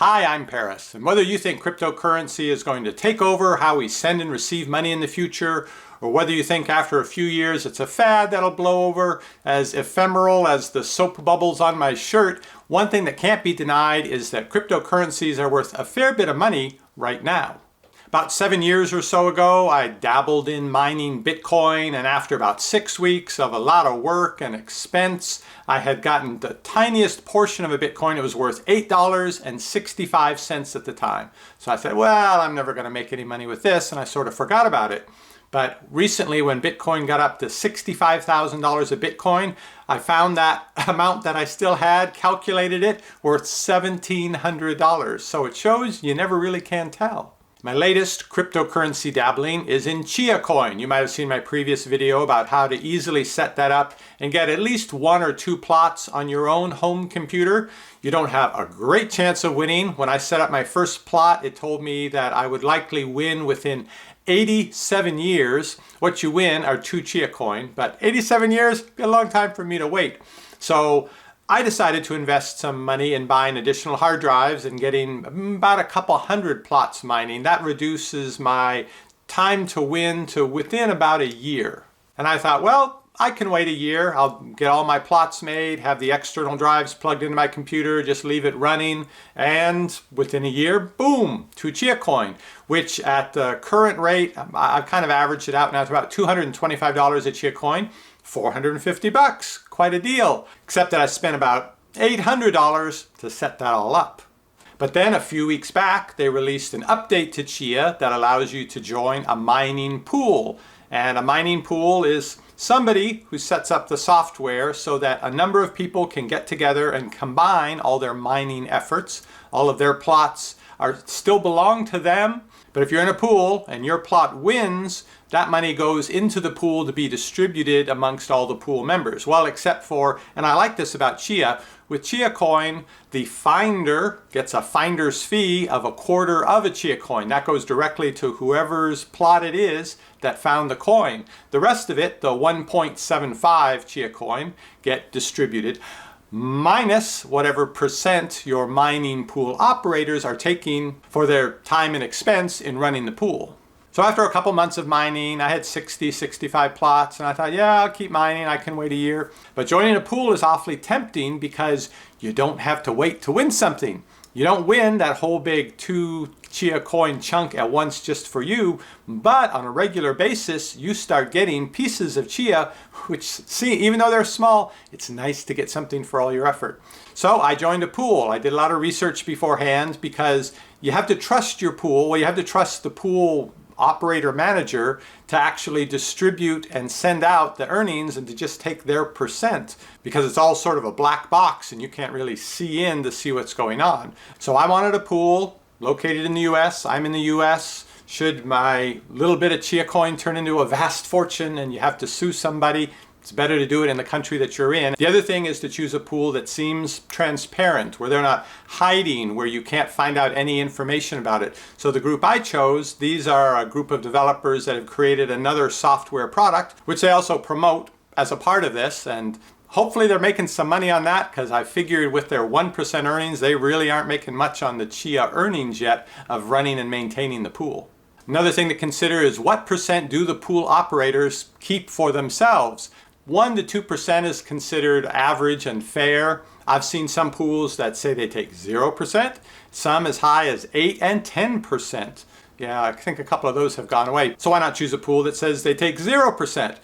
Hi, I'm Paris, and whether you think cryptocurrency is going to take over how we send and receive money in the future, or whether you think after a few years it's a fad that'll blow over, as ephemeral as the soap bubbles on my shirt, one thing that can't be denied is that cryptocurrencies are worth a fair bit of money right now. About 7 years or so ago, I dabbled in mining Bitcoin, and after about 6 weeks of a lot of work and expense, I had gotten the tiniest portion of a Bitcoin. It was worth $8.65 at the time. So I said, well, I'm never going to make any money with this, and I sort of forgot about it. But recently, when Bitcoin got up to $65,000 a Bitcoin, I found that amount that I still had, calculated it, worth $1,700. So it shows you never really can tell. My latest cryptocurrency dabbling is in Chia coin. You might have seen my previous video about how to easily set that up and get at least 1 or 2 plots on your own home computer. You don't have a great chance of winning. When I set up my first plot, it told me that I would likely win within 87 years. What you win are 2 Chia coin, but 87 years, be a long time for me to wait. So I decided to invest some money in buying additional hard drives and getting about a couple hundred plots mining. That reduces my time to win to within about a year. And I thought, well, I can wait a year. I'll get all my plots made, have the external drives plugged into my computer, just leave it running, and within a year, boom, 2 Chia coin, which at the current rate, I've kind of averaged it out now to about $225 a Chia coin. $450, quite a deal, except that I spent about $800 to set that all up. But then a few weeks back, they released an update to Chia that allows you to join a mining pool. And a mining pool is somebody who sets up the software so that a number of people can get together and combine all their mining efforts. All of their plots still belong to them. But if you're in a pool and your plot wins, that money goes into the pool to be distributed amongst all the pool members. Well, except for, and I like this about Chia, with Chia coin, the finder gets a finder's fee of 1/4 of a Chia coin. That goes directly to whoever's plot it is that found the coin. The rest of it, the 1.75 Chia coin, get distributed, minus whatever percent your mining pool operators are taking for their time and expense in running the pool. So after a couple months of mining, I had 65 plots, and I thought, yeah, I'll keep mining, I can wait a year. But joining a pool is awfully tempting because you don't have to wait to win something. You don't win that whole big 2 Chia coin chunk at once just for you, but on a regular basis, you start getting pieces of Chia, which, see, even though they're small, it's nice to get something for all your effort. So I joined a pool. I did a lot of research beforehand because you have to trust your pool. Well, you have to trust the pool operator manager to actually distribute and send out the earnings and to just take their percent, because it's all sort of a black box and you can't really see in to see what's going on. So I wanted a pool located in the US. I'm in the US. Should my little bit of Chia coin turn into a vast fortune and you have to sue somebody, it's better to do it in the country that you're in. The other thing is to choose a pool that seems transparent, where they're not hiding, where you can't find out any information about it. So the group I chose, these are a group of developers that have created another software product, which they also promote as a part of this. And hopefully they're making some money on that, because I figured with their 1% earnings, they really aren't making much on the Chia earnings yet of running and maintaining the pool. Another thing to consider is what percent do the pool operators keep for themselves? 1 to 2% is considered average and fair. I've seen some pools that say they take 0%, some as high as 8 and 10%. Yeah, I think a couple of those have gone away. So why not choose a pool that says they take 0%?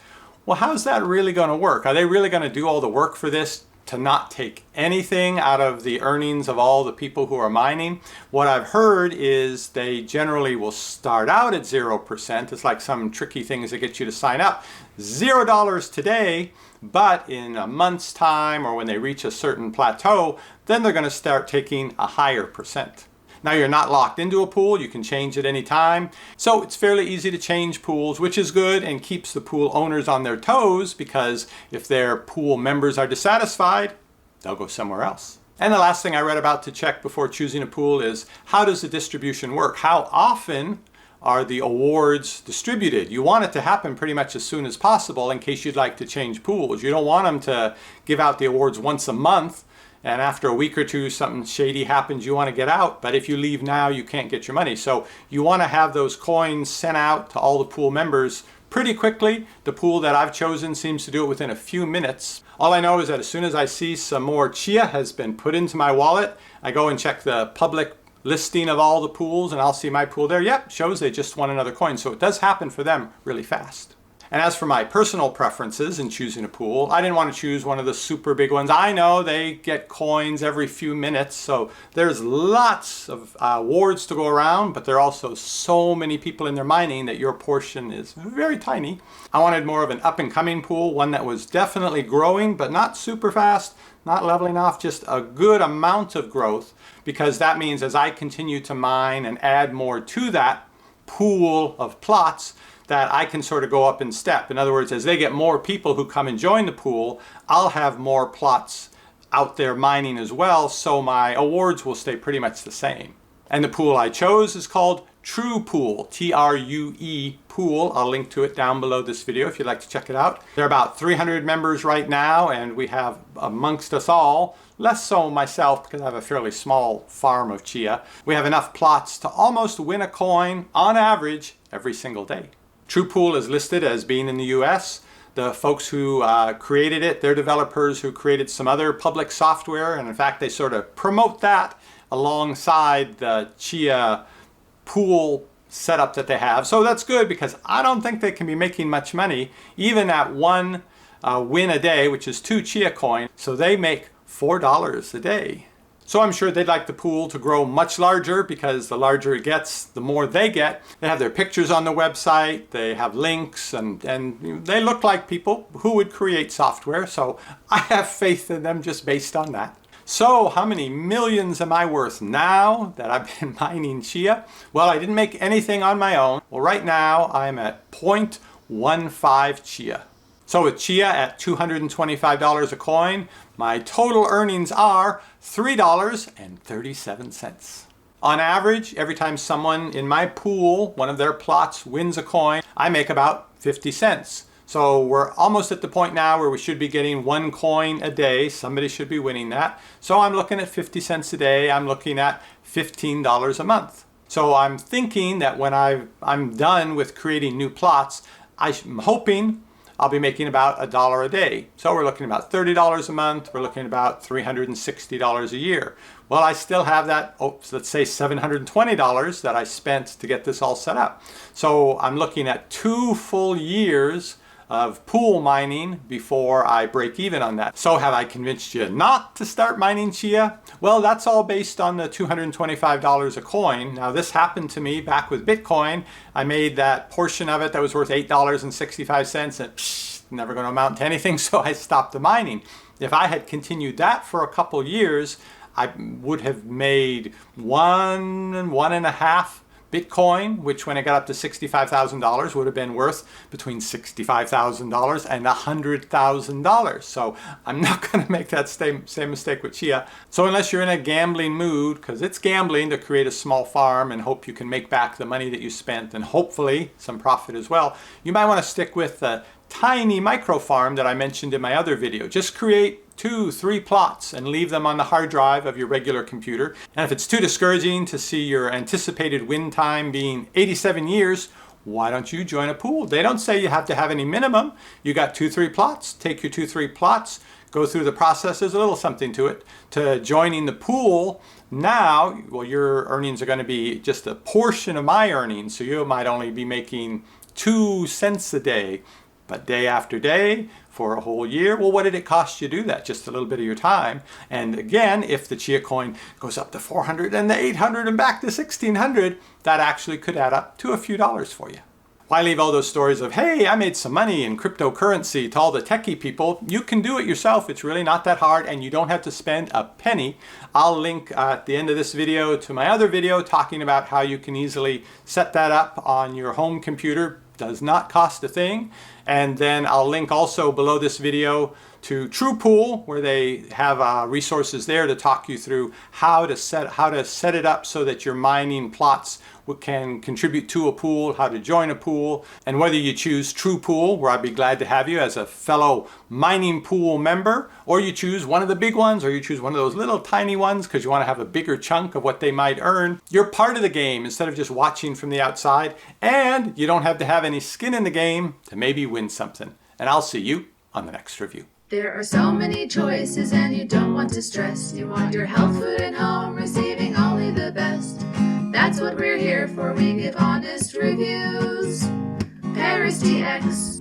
Well, how's that really going to work? Are they really going to do all the work for this to not take anything out of the earnings of all the people who are mining? What I've heard is they generally will start out at 0%. It's like some tricky things that get you to sign up. $0 today, but in a month's time or when they reach a certain plateau, then they're going to start taking a higher percent. Now you're not locked into a pool, you can change at any time. So it's fairly easy to change pools, which is good and keeps the pool owners on their toes, because if their pool members are dissatisfied, they'll go somewhere else. And the last thing I read about to check before choosing a pool is, how does the distribution work? How often are the awards distributed? You want it to happen pretty much as soon as possible in case you'd like to change pools. You don't want them to give out the awards once a month and after a week or two something shady happens, you want to get out, but if you leave now you can't get your money. So you want to have those coins sent out to all the pool members pretty quickly. The pool that I've chosen seems to do it within a few minutes. All I know is that as soon as I see some more Chia has been put into my wallet, I go and check the public listing of all the pools and I'll see my pool there. Yep, shows they just won another coin. So it does happen for them really fast. And as for my personal preferences in choosing a pool, I didn't want to choose one of the super big ones. I know they get coins every few minutes, so there's lots of awards to go around, but there are also so many people in there mining that your portion is very tiny. I wanted more of an up-and-coming pool, one that was definitely growing, but not super fast, not leveling off, just a good amount of growth, because that means as I continue to mine and add more to that pool of plots, that I can sort of go up in step. In other words, as they get more people who come and join the pool, I'll have more plots out there mining as well, so my awards will stay pretty much the same. And the pool I chose is called True Pool, True Pool. I'll link to it down below this video if you'd like to check it out. There are about 300 members right now, and we have amongst us all, less so myself because I have a fairly small farm of Chia, we have enough plots to almost win a coin on average every single day. True Pool is listed as being in the US. The folks who created it, they're developers who created some other public software, and in fact they sort of promote that alongside the Chia pool setup that they have. So that's good because I don't think they can be making much money even at one win a day, which is 2 Chia coin. So they make $4 a day. So I'm sure they'd like the pool to grow much larger because the larger it gets, the more they get. They have their pictures on the website, they have links, and they look like people who would create software. So I have faith in them just based on that. So how many millions am I worth now that I've been mining Chia? Well, I didn't make anything on my own. Well, right now I'm at 0.15 Chia. So with Chia at $225 a coin, my total earnings are $3.37. On average, every time someone in my pool, one of their plots, wins a coin, I make about 50 cents. So we're almost at the point now where we should be getting 1 coin a day. Somebody should be winning that. So I'm looking at 50 cents a day. I'm looking at $15 a month. So I'm thinking that when I'm done with creating new plots, I'm hoping I'll be making about $1 a day. So we're looking at about $30 a month. We're looking at about $360 a year. Well, I still have that, let's say $720 that I spent to get this all set up. So I'm looking at 2 full years of pool mining before I break even on that. So have I convinced you not to start mining Chia? Well, that's all based on the $225 a coin. Now this happened to me back with Bitcoin. I made that portion of it that was worth $8.65 and never going to amount to anything, so I stopped the mining. If I had continued that for a couple years, I would have made 1.5 Bitcoin, which when it got up to $65,000 would have been worth between $65,000 and $100,000. So I'm not going to make that same mistake with Chia. So unless you're in a gambling mood, because it's gambling to create a small farm and hope you can make back the money that you spent and hopefully some profit as well, you might want to stick with the tiny micro farm that I mentioned in my other video. Just create 2-3 plots and leave them on the hard drive of your regular computer. And if it's too discouraging to see your anticipated win time being 87 years, why don't you join a pool? They don't say you have to have any minimum. You got 2-3 plots, take your 2-3 plots, go through the process. There's a little something to it. To joining the pool now, well, your earnings are going to be just a portion of my earnings. So you might only be making 2 cents a day. But day after day for a whole year, well, what did it cost you to do that? Just a little bit of your time. And again, if the Chia coin goes up to 400 and the 800 and back to 1600, that actually could add up to a few dollars for you. Why leave all those stories of, hey, I made some money in cryptocurrency to all the techie people? You can do it yourself. It's really not that hard and you don't have to spend a penny. I'll link at the end of this video to my other video talking about how you can easily set that up on your home computer. Does not cost a thing. And then I'll link also below this video to True Pool, where they have resources there to talk you through how to set it up so that your mining plots can contribute to a pool, how to join a pool, and whether you choose True Pool, where I'd be glad to have you as a fellow mining pool member, or you choose one of the big ones, or you choose one of those little tiny ones because you want to have a bigger chunk of what they might earn. You're part of the game instead of just watching from the outside, and you don't have to have any skin in the game to maybe win something. And I'll see you on the next review. There are so many choices and you don't want to stress. You want your health food at home, receiving only the best. That's what we're here for, we give honest reviews. parristx.